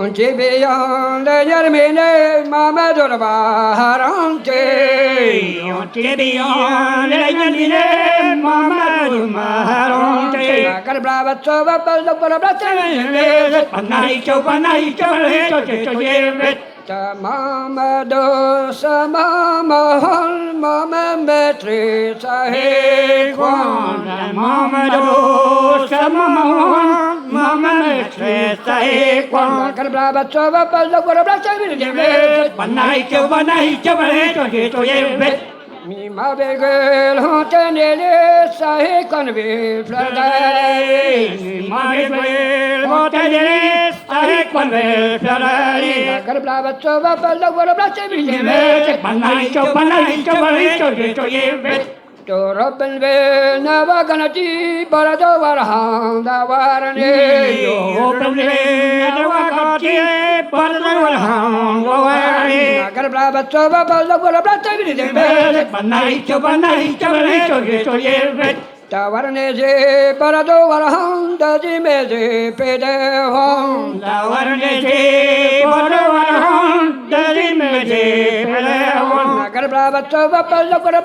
Unchi beyond the Yermine, Mama Durbarante. Unchi beyond the Yermine, Mama Durbarante. Carbrava Sova, Palo for a Mama dosa, Mama hol, Mama metric, I hate one. Mama dosa, Mama metric, I hate one. Carbrava Sova, Palo for a Mi madre girl, hotenele, sahe conve, fladai. My way, what I did, I convey, Ferrari. Carbrava Sova, Palo for a To Robinville, never gonna do, but I don't want to hound the warning. Carbrava Sova, Palo for a Tavarnese, Parado, Varaham, the Jimese, Pede home. Carbrava Sova, Palo for a